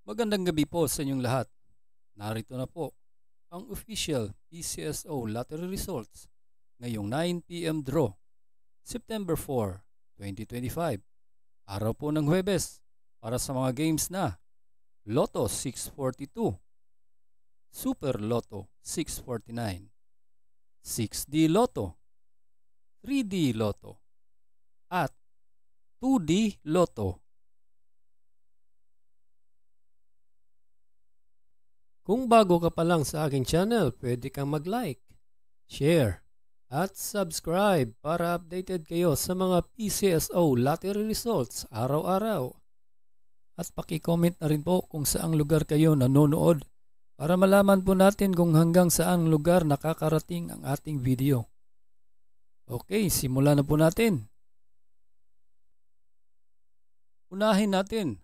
Magandang gabi po sa inyong lahat. Narito na po ang official PCSO lottery results ngayong 9 p.m. draw, September 4, 2025. Araw po ng Huwebes para sa mga games na Lotto 642, Super Lotto 649, 6D Lotto, 3D Lotto, at 2D Lotto. Kung bago ka pa lang sa aking channel, pwede kang mag-like, share, at subscribe para updated kayo sa mga PCSO lottery results araw-araw. At paki-comment na rin po kung saang lugar kayo nanonood para malaman po natin kung hanggang saang lugar nakakarating ang ating video. Okay, simulan na po natin. Unahin natin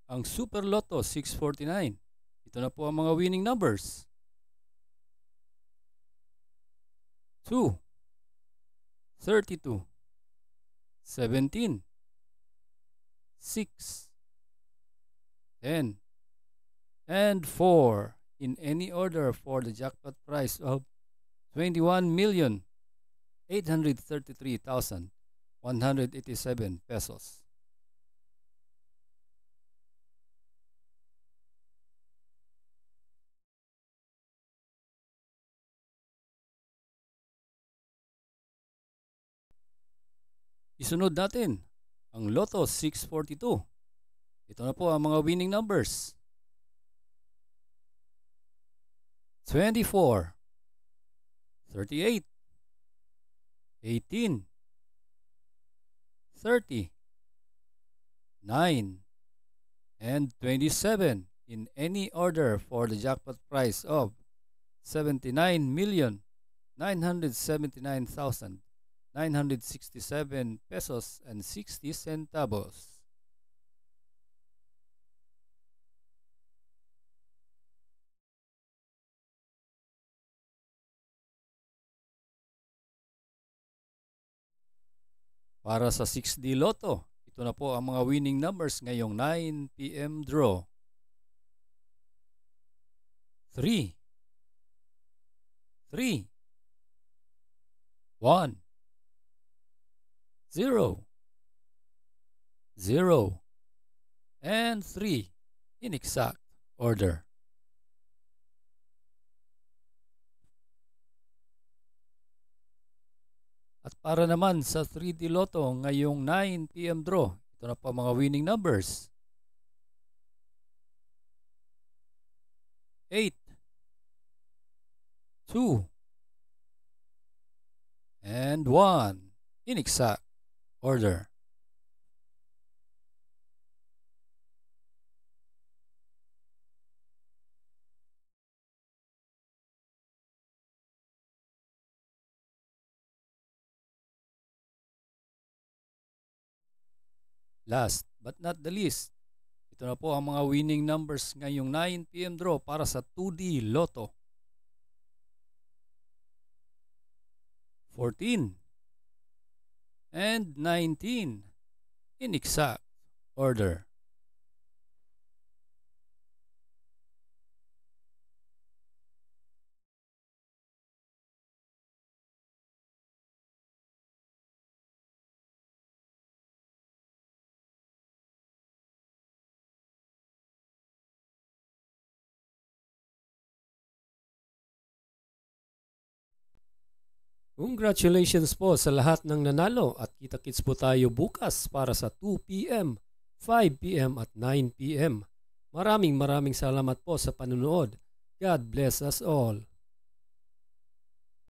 ang Super Lotto 649. Ito na po ang mga winning numbers. 2, 32, 17, 6, 10, and 4 in any order for the jackpot prize of 21,833,187 pesos. Isunod natin ang Lotto 642. Ito na po ang mga winning numbers. 24, 38, 18, 30, 9, and 27 in any order for the jackpot prize of 79,979,967 pesos and 60 centavos. Para sa 6D Lotto, ito na po ang mga winning numbers ngayong 9 p.m. draw. 3, 3, 1, 0, 0, and 3 in exact order. At para naman sa 3D Lotto ngayong 9 p.m. draw, ito na po ang mga winning numbers. 8, 2, and 1 in exact order. Last but not the least, ito na po ang mga winning numbers ngayong 9 p.m. draw para sa 2D Lotto. 14 and 19 in exact order. Congratulations po sa lahat ng nanalo at kita-kits po tayo bukas para sa 2 p.m., 5 p.m. at 9 p.m. Maraming salamat po sa panunood. God bless us all.